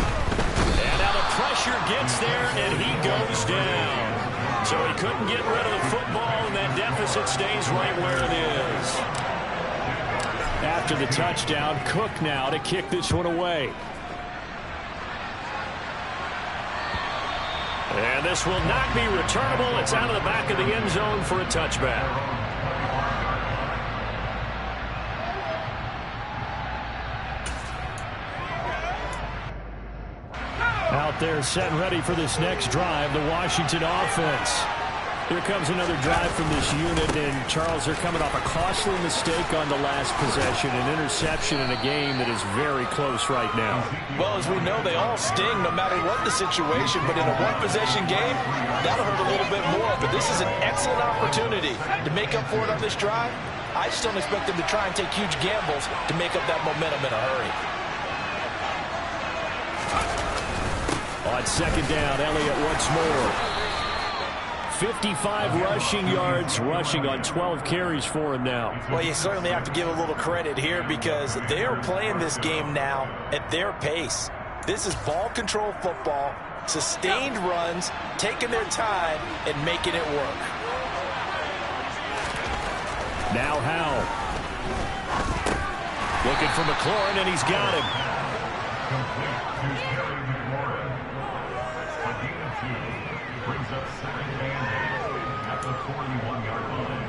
And now the pressure gets there, and he goes down. So he couldn't get rid of the football, and that deficit stays right where it is. After the touchdown, Cook now to kick this one away. And this will not be returnable. It's out of the back of the end zone for a touchback. Out there set and ready for this next drive, the Washington offense. Here comes another drive from this unit, and Charles, they're coming off a costly mistake on the last possession, an interception in a game that is very close right now. Well, as we know, they all sting no matter what the situation, but in a one-possession game, that'll hurt a little bit more. But this is an excellent opportunity to make up for it on this drive. I just don't expect them to try and take huge gambles to make up that momentum in a hurry. On second down, Elliott once more. 55 rushing yards, rushing on 12 carries for him now. Well, you certainly have to give a little credit here because they are playing this game now at their pace. This is ball control football, sustained runs, taking their time and making it work. Now Howe. Looking for McLaurin, and he's got him. Brings up second and 8 at the 41-yard line.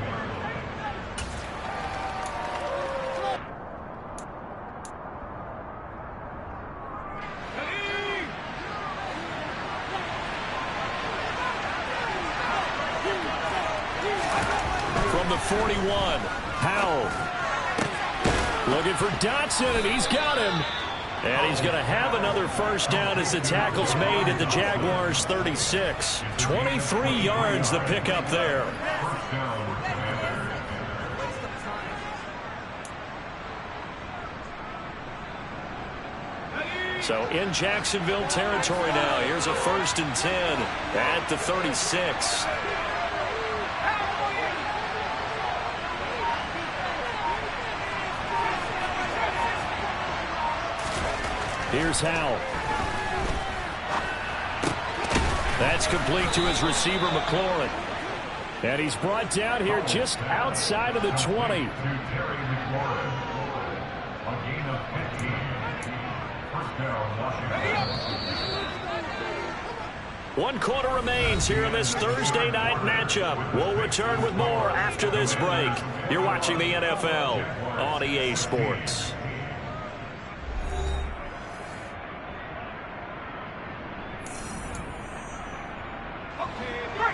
From the 41, Howell. Looking for Dotson, and he's got him. And he's going to have another first down as the tackle's made at the Jaguars' 36. 23 yards the pickup there. So in Jacksonville territory now. Here's a 1st and 10 at the 36. Here's Howell. That's complete to his receiver, McLaurin. And he's brought down here just outside of the 20. One quarter remains here in this Thursday night matchup. We'll return with more after this break. You're watching the NFL on EA Sports.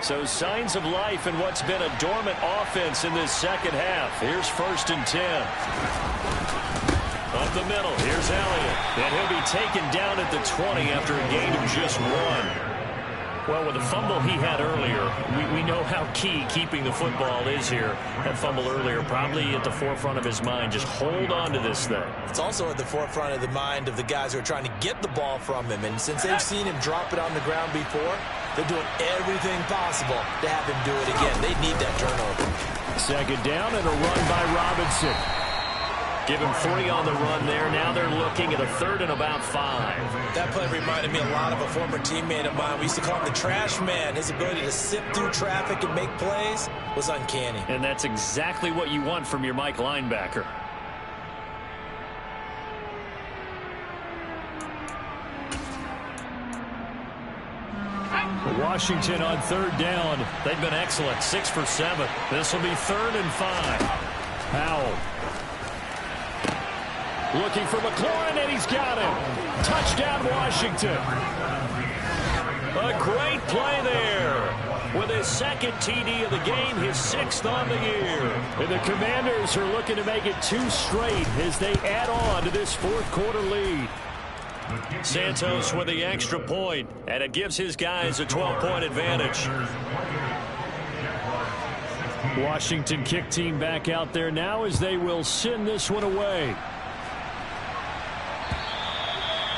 So signs of life in what's been a dormant offense in this second half. Here's 1st and 10. Up the middle, here's Elliott. And he'll be taken down at the 20 after a gain of just 1. Well, with the fumble he had earlier, we know how key keeping the football is here. That fumble earlier probably at the forefront of his mind. Just hold on to this thing. It's also at the forefront of the mind of the guys who are trying to get the ball from him. And since they've seen him drop it on the ground before, they're doing everything possible to have him do it again. They need that turnover. Second down and a run by Robinson. Give him 3 on the run there. Now they're looking at a 3rd and about 5. That play reminded me a lot of a former teammate of mine. We used to call him the trash man. His ability to sift through traffic and make plays was uncanny. And that's exactly what you want from your Mike linebacker. Washington on 3rd down. They've been excellent. 6 for 7. This will be 3rd and 5. Howell. Looking for McLaurin, and he's got him. Touchdown, Washington. A great play there. With his 2nd TD of the game, his 6th on the year. And the Commanders are looking to make it 2 straight as they add on to this 4th quarter lead. Santos with the extra point, and it gives his guys a 12-point advantage. Washington kick team back out there now as they will send this one away.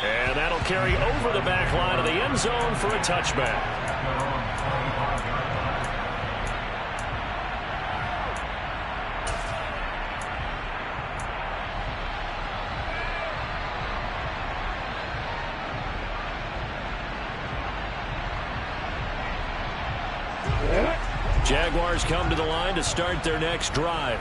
And that'll carry over the back line of the end zone for a touchback. Jaguars come to the line to start their next drive.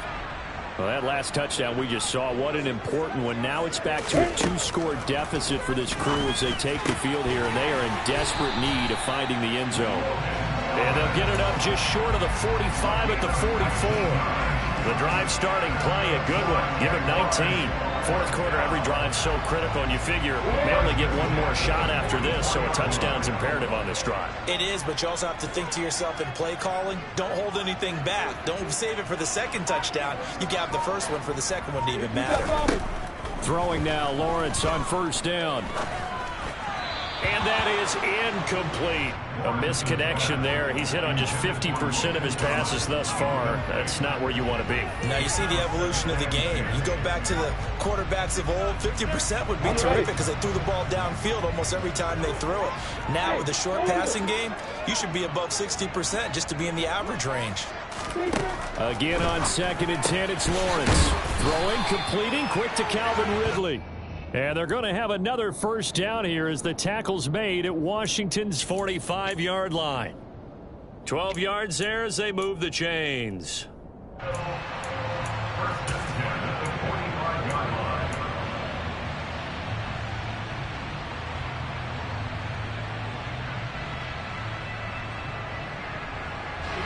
Well, that last touchdown we just saw, what an important one. Now it's back to a 2-score deficit for this crew as they take the field here, and they are in desperate need of finding the end zone. And they'll get it up just short of the 45 at the 44. The drive starting play, a good one. Give him 19. Fourth quarter, every drive so critical, and you figure they only get one more shot after this, so a touchdown's imperative on this drive. It is, but you also have to think to yourself in play calling, don't hold anything back. Don't save it for the second touchdown. You can have the first one for the second one to even matter. Throwing now, Lawrence on first down. And that is incomplete. A misconnection there. He's hit on just 50% of his passes thus far. That's not where you want to be. Now you see the evolution of the game. You go back to the quarterbacks of old, 50% would be terrific because they threw the ball downfield almost every time they threw it. Now with the short passing game, you should be above 60% just to be in the average range. Again on 2nd and 10, it's Lawrence. Throwing, completing, quick to Calvin Ridley. And they're going to have another first down here as the tackle's made at Washington's 45-yard line. 12 yards there as they move the chains.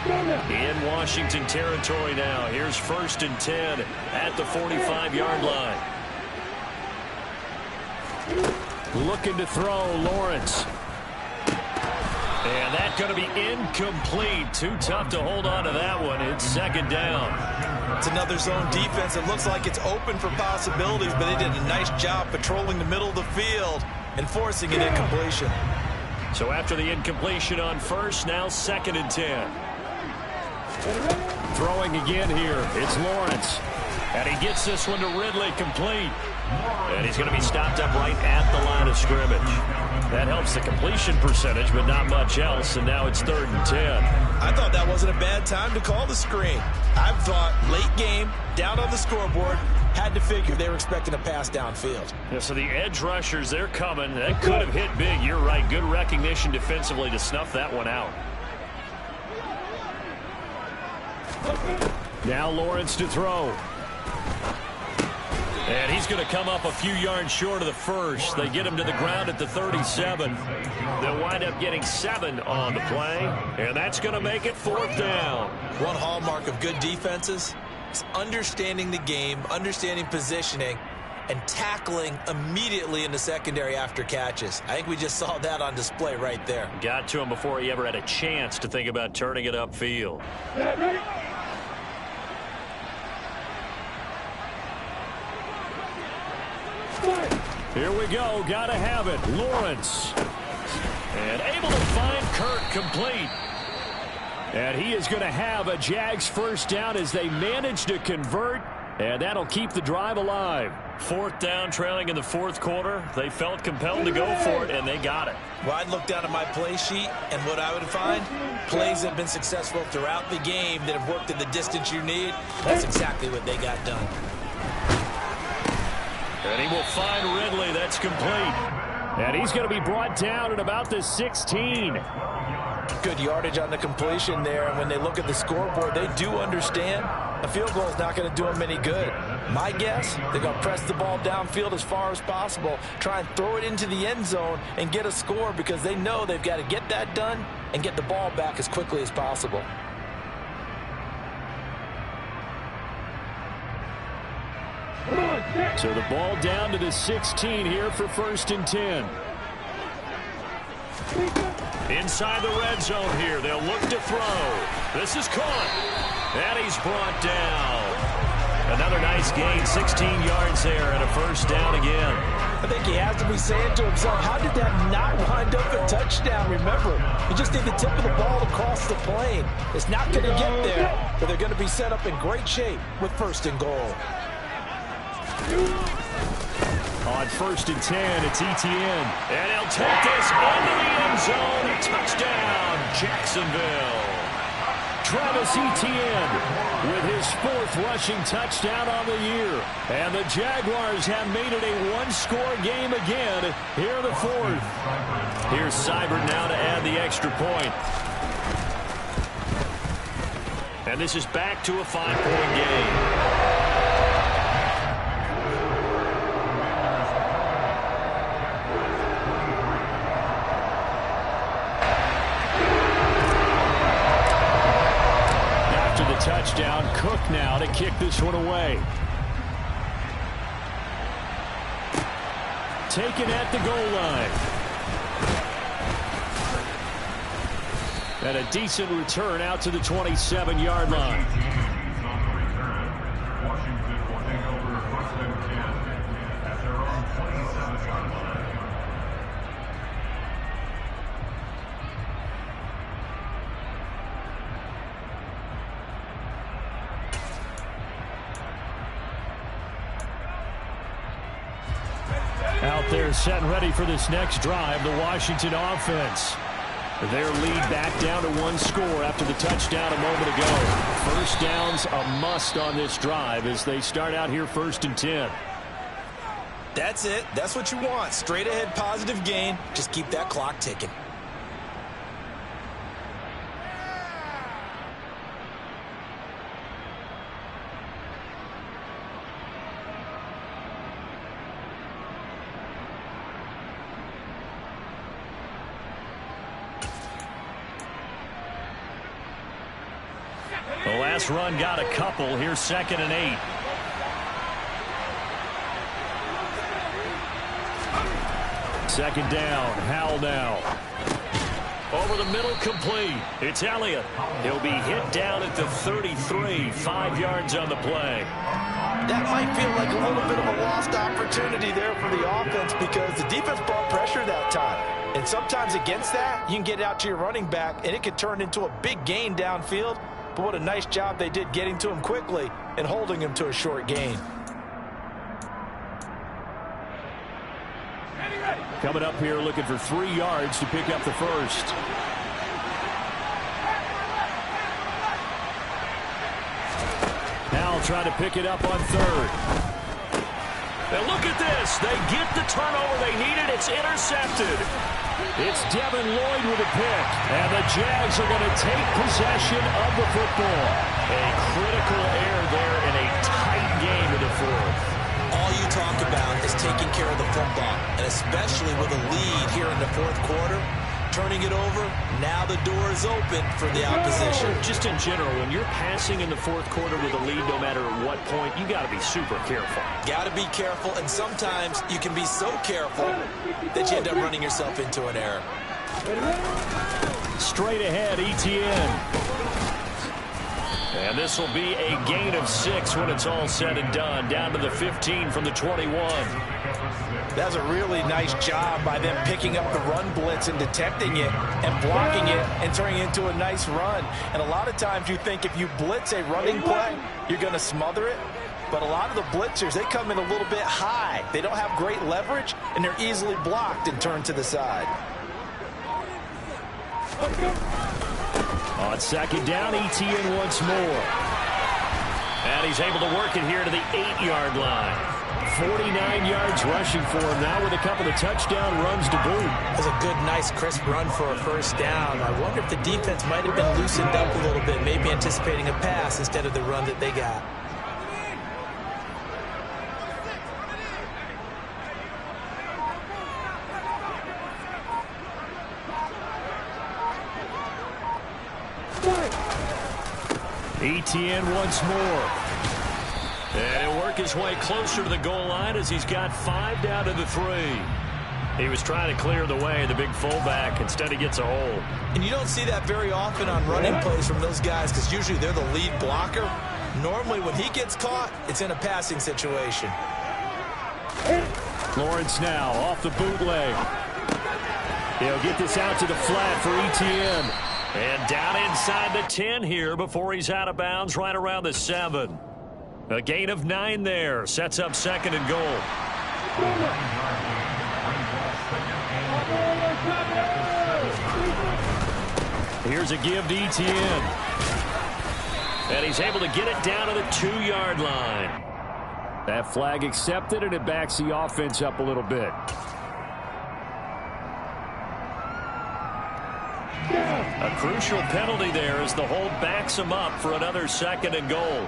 In Washington territory now. Here's 1st and 10 at the 45-yard line. Looking to throw, Lawrence. And that's going to be incomplete. Too tough to hold on to that one. It's 2nd down. It's another zone defense. It looks like it's open for possibilities, but they did a nice job patrolling the middle of the field and forcing an incompletion. So after the incompletion on first, now 2nd and 10. Throwing again here. It's Lawrence. And he gets this one to Ridley, complete. And he's going to be stopped up right at the line of scrimmage. That helps the completion percentage, but not much else. And now it's 3rd and 10. I thought that wasn't a bad time to call the screen. I thought late game, down on the scoreboard, had to figure they were expecting a pass downfield. Yeah, so the edge rushers, they're coming. That could have hit big. You're right. Good recognition defensively to snuff that one out. Now Lawrence to throw. And he's going to come up a few yards short of the first. They get him to the ground at the 37. They'll wind up getting 7 on the play. And that's going to make it 4th down. One hallmark of good defenses is understanding the game, understanding positioning, and tackling immediately in the secondary after catches. I think we just saw that on display right there. Got to him before he ever had a chance to think about turning it upfield. Here we go. Got to have it. Lawrence. And able to find Kirk, complete. And he is going to have a Jags first down as they manage to convert. And that'll keep the drive alive. 4th down, trailing in the 4th quarter. They felt compelled to go for it, and they got it. Well, I'd look down at my play sheet, and what I would find, plays that have been successful throughout the game that have worked in the distance you need. That's exactly what they got done. And he will find Ridley. That's complete. And he's going to be brought down at about the 16. Good yardage on the completion there. And when they look at the scoreboard, they do understand a field goal is not going to do them any good. My guess, they're going to press the ball downfield as far as possible, try and throw it into the end zone and get a score because they know they've got to get that done and get the ball back as quickly as possible. So the ball down to the 16 here for 1st and 10. Inside the red zone here. They'll look to throw. This is caught. And he's brought down. Another nice gain, 16 yards there and a first down again. I think he has to be saying to himself, how did that not wind up a touchdown? Remember, you just need the tip of the ball across the plane. It's not going to get there, but they're going to be set up in great shape with 1st and goal. On 1st and 10, it's Etienne. And he'll take this into the end zone. Touchdown, Jacksonville. Travis Etienne with his 4th rushing touchdown on the year. And the Jaguars have made it a one-score game again here in the 4th. Here's Seibert now to add the extra point. And this is back to a 5-point game. touchdown. Cook now to kick this one away. Taken at the goal line. And a decent return out to the 27-yard line. Washington will take over first and 10 at their own 27-yard line. Out there set and ready for this next drive, the Washington offense. Their lead back down to 1 score after the touchdown a moment ago. First down's a must on this drive as they start out here 1st and 10. That's it. That's what you want. Straight ahead positive gain. Just keep that clock ticking. The last run got a couple. Here's 2nd and 8. Second down. Howell now. Over the middle, complete. It's Elliott. He'll be hit down at the 33. 5 yards on the play. That might feel like a little bit of a lost opportunity there for the offense because the defense brought pressure that time. And sometimes against that, you can get out to your running back, and it could turn into a big gain downfield. But what a nice job they did getting to him quickly and holding him to a short gain. Coming up here looking for 3 yards to pick up the first. Now trying to pick it up on 3rd. And look at this. They get the turnover they needed. It's intercepted. It's Devin Lloyd with a pick. And the Jags are going to take possession of the football. A critical error there in a tight game in the 4th. All you talk about is taking care of the football, and especially with a lead here in the 4th quarter. Turning it over, now the door is open for the opposition. Just in general, when you're passing in the 4th quarter with a lead, no matter at what point, you got to be super careful. Got to be careful, and sometimes you can be so careful that you end up running yourself into an error. Straight ahead, Etienne. And this will be a gain of 6 when it's all said and done. Down to the 15 from the 21. That's a really nice job by them picking up the run blitz and detecting it and blocking it and turning it into a nice run. And a lot of times you think if you blitz a running play, you're going to smother it. But a lot of the blitzers, they come in a little bit high. They don't have great leverage, and they're easily blocked and turned to the side. On 2nd down, Etienne once more. And he's able to work it here to the 8-yard line. 49 yards rushing for him now with a couple of touchdown runs to boot. That's a good, nice, crisp run for a first down. I wonder if the defense might have been loosened up a little bit, maybe anticipating a pass instead of the run that they got. Etienne once more. And he'll work his way closer to the goal line as he's got 5 down to the 3. He was trying to clear the way, the big fullback. Instead, he gets a hole. And you don't see that very often on running plays from those guys because usually they're the lead blocker. Normally, when he gets caught, it's in a passing situation. Lawrence now off the bootleg. He'll get this out to the flat for Etienne. And down inside the 10 here before he's out of bounds right around the 7. A gain of 9 there. Sets up 2nd and goal. Here's a give to Etienne. And he's able to get it down to the 2-yard line. That flag accepted, and it backs the offense up a little bit. A crucial penalty there as the hold backs him up for another 2nd and goal.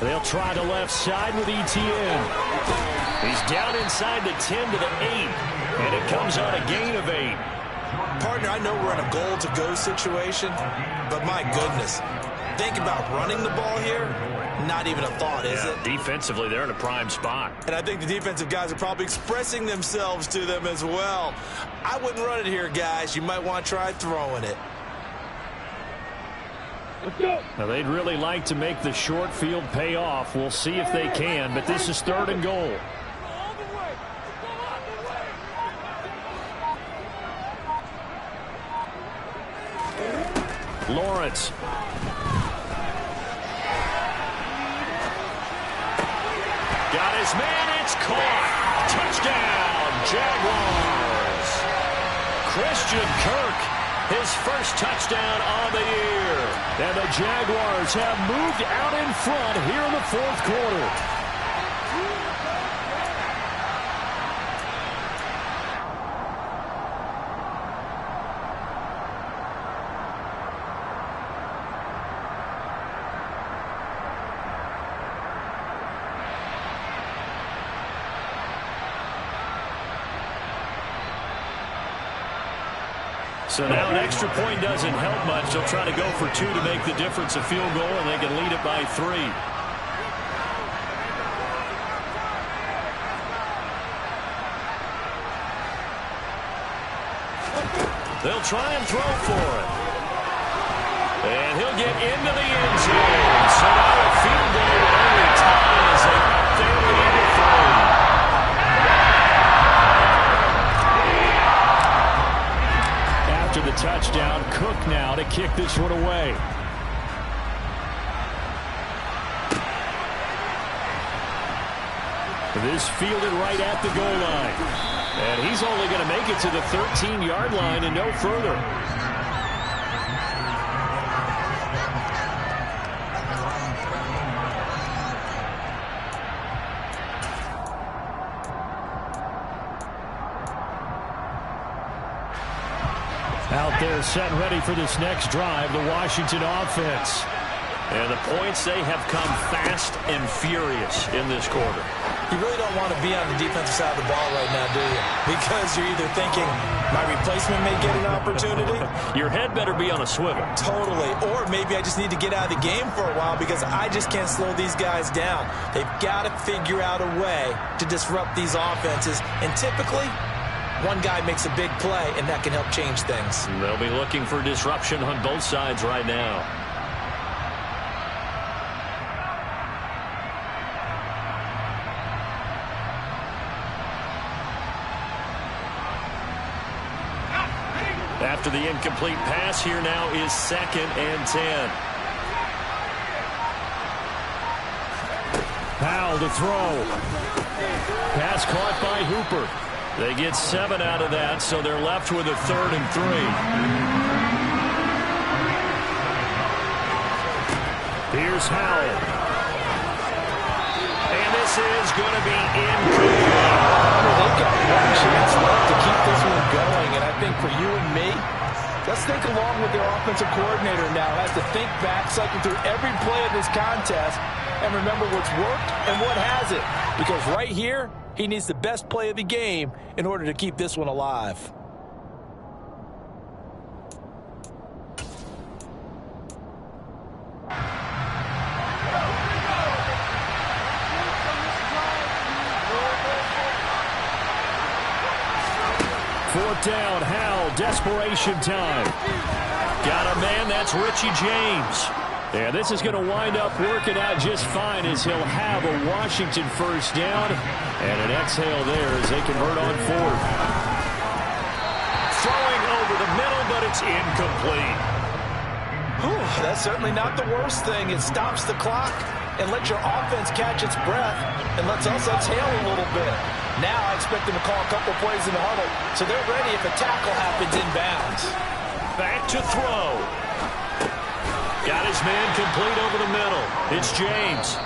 They'll try the left side with Etienne. He's down inside the 10 to the 8. And it comes on a gain of 8. Partner, I know we're in a goal-to-go situation, but my goodness, think about running the ball here. Not even a thought, is it? Defensively, they're in a prime spot. And I think the defensive guys are probably expressing themselves to them as well. I wouldn't run it here, guys. You might want to try throwing it. Now, they'd really like to make the short field pay off. We'll see if they can, but this is 3rd and goal. Lawrence. Got his man, it's caught. Touchdown, Jaguars. Christian Kirk, his first touchdown on the year. And the Jaguars have moved out in front here in the 4th quarter. So now an extra point doesn't help much. They'll try to go for 2 to make the difference a field goal, and they can lead it by 3. They'll try and throw for it. And he'll get into the end zone. So now a field goal will only tie as they fairly into 3. After the touchdown, Cook now to kick this one away. This fielded right at the goal line. And he's only going to make it to the 13-yard line and no further. Out there set and ready for this next drive, the Washington offense. And the points, they have come fast and furious in this quarter. You really don't want to be on the defensive side of the ball right now, do you? Because you're either thinking, my replacement may get an opportunity. Your head better be on a swivel. Totally. Or maybe I just need to get out of the game for a while because I just can't slow these guys down. They've got to figure out a way to disrupt these offenses. And typically, one guy makes a big play, and that can help change things. They'll be looking for disruption on both sides right now. After the incomplete pass, here now is 2nd and 10. Powell to throw. Pass caught by Hooper. They get 7 out of that, so they're left with a 3rd and 3. Here's Howell. And this is going to be incomplete. They've got one chance left to keep this one going, and I think for you and me, let's think along with their offensive coordinator now. Has to think back, cycle through every play of this contest, and remember what's worked and what hasn't. Because right here, he needs the best play of the game in order to keep this one alive. Fourth down, Howell, desperation time. Got a man, that's Richie James. And this is going to wind up working out just fine as he'll have a Washington first down. And an exhale there as they convert on 4th. Throwing over the middle, but it's incomplete. Whew, that's certainly not the worst thing. It stops the clock and lets your offense catch its breath and lets us exhale a little bit. Now I expect them to call a couple plays in the huddle so they're ready if a tackle happens inbounds. Back to throw. Got his man complete over the middle. It's James.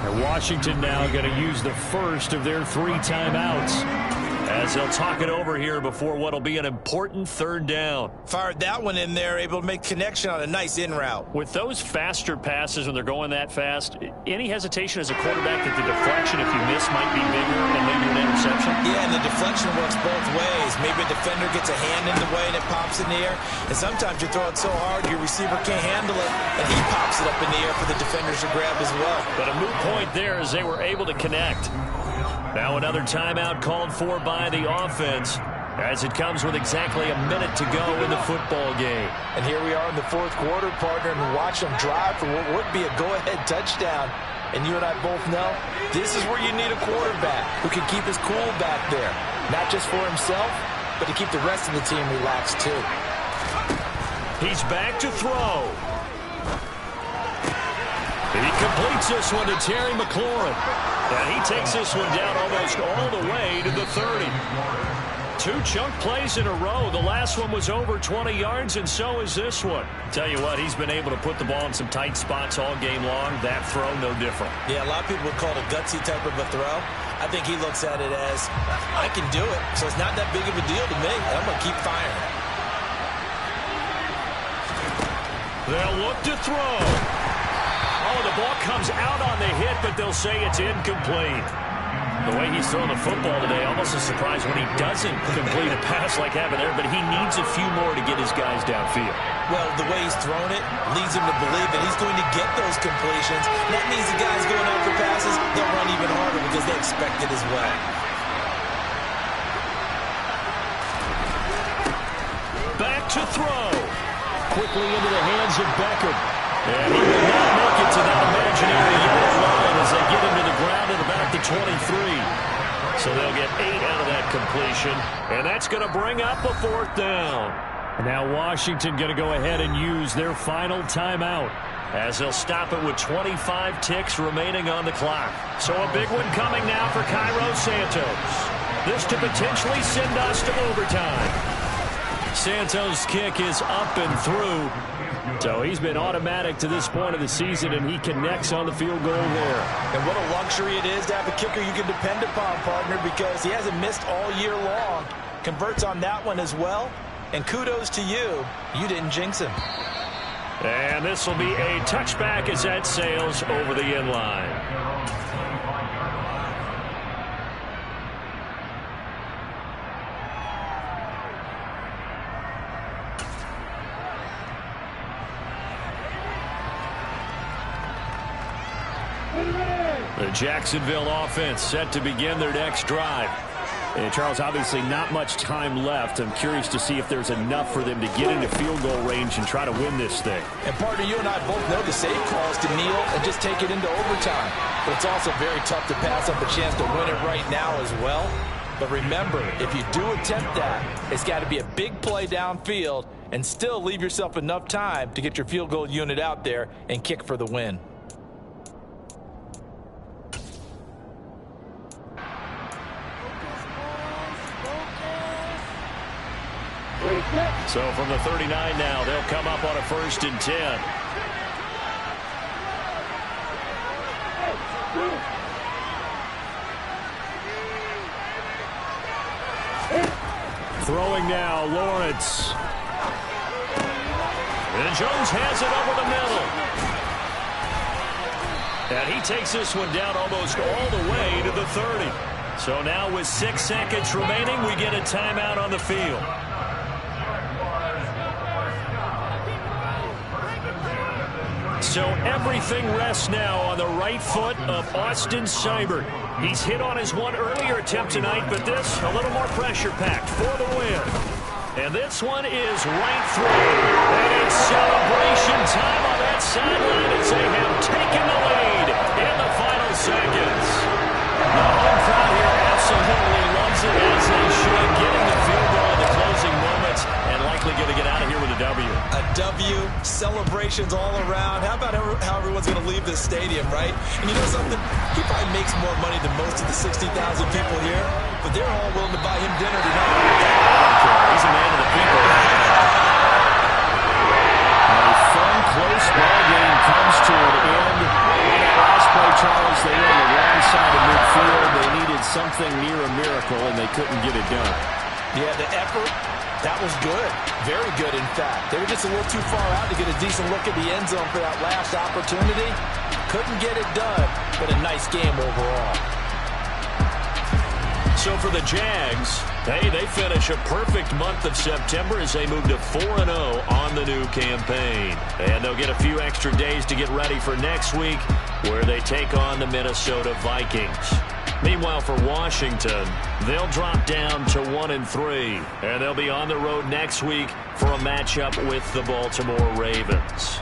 And Washington now going to use the first of their 3 timeouts as they'll talk it over here before what will be an important third down. Fired that one in there, able to make connection on a nice in route. With those faster passes when they're going that fast, any hesitation as a quarterback that the deflection, if you miss, might be bigger and maybe an interception? Yeah, and the deflection works both ways. Maybe a defender gets a hand in the way and it pops in the air. And sometimes you throw it so hard your receiver can't handle it, and he pops it up in the air for the defenders to grab as well. But a moot point there as they were able to connect. Now another timeout called for by the offense as it comes with exactly a minute to go in the football game. And here we are in the fourth quarter, partner, and watch them drive for what would be a go-ahead touchdown. And you and I both know this is where you need a quarterback who can keep his cool back there. Not just for himself, but to keep the rest of the team relaxed too. He's back to throw. He completes this one to Terry McLaurin. And he takes this one down almost all the way to the 30. 2 chunk plays in a row. The last one was over 20 yards, and so is this one. Tell you what, he's been able to put the ball in some tight spots all game long. That throw, no different. Yeah, a lot of people would call it a gutsy type of a throw. I think he looks at it as, I can do it, so it's not that big of a deal to me, and I'm going to keep firing. They'll look to throw. Oh, the ball comes out on the hit, but they'll say it's incomplete. The way he's throwing the football today, almost a surprise when he doesn't complete a pass like happened there, but he needs a few more to get his guys downfield. Well, the way he's thrown it leads him to believe that he's going to get those completions. And that means the guys going out for passes, they'll run even harder because they expect it as well. Back to throw. Quickly into the hands of Beckham. And he will not make it to that imaginary yellow line as they get him to the ground at about the 23. So they'll get 8 out of that completion. And that's going to bring up a 4th down. Now Washington going to go ahead and use their final timeout as they'll stop it with 25 ticks remaining on the clock. So a big one coming now for Cairo Santos. This to potentially send us to overtime. Santos' kick is up and through. So he's been automatic to this point of the season, and he connects on the field goal there. And what a luxury it is to have a kicker you can depend upon, partner, because he hasn't missed all year long. Converts on that one as well. And kudos to you. You didn't jinx him. And this will be a touchback as that sails over the end line. The Jacksonville offense set to begin their next drive. And Charles, obviously not much time left. I'm curious to see if there's enough for them to get into field goal range and try to win this thing. And partner, you and I both know the safe call is to kneel and just take it into overtime. But it's also very tough to pass up a chance to win it right now as well. But remember, if you do attempt that, it's got to be a big play downfield and still leave yourself enough time to get your field goal unit out there and kick for the win. So from the 39 now, they'll come up on a 1st and 10. Throwing now, Lawrence. And Jones has it over the middle. And he takes this one down almost all the way to the 30. So now with 6 seconds remaining, we get a timeout on the field. So everything rests now on the right foot of Austin Seibert. He's hit on his one earlier attempt tonight, but this a little more pressure-packed for the win. And this one is right through. And it's celebration time on that sideline as they have taken the lead in the final seconds. The home crowd here absolutely loves it, as they should, getting the field goal in the closing moments and likely going to get out of here with a W. A W, celebrations all around. How about how everyone's going to leave this stadium, right? And you know something? He probably makes more money than most of the 60,000 people here, but they're all willing to buy him dinner tonight. He's a man of the people. A fun, close ball game comes to an end. In that last play, Charles, they were on the wrong side of midfield. They needed something near a miracle, and they couldn't get it done. Yeah, the effort, that was good. Very good, in fact. They were just a little too far out to get a decent look at the end zone for that last opportunity. Couldn't get it done, but a nice game overall. So for the Jags, hey, they finish a perfect month of September as they move to 4-0 on the new campaign. And they'll get a few extra days to get ready for next week, where they take on the Minnesota Vikings. Meanwhile, for Washington, they'll drop down to 1-3, and they'll be on the road next week for a matchup with the Baltimore Ravens.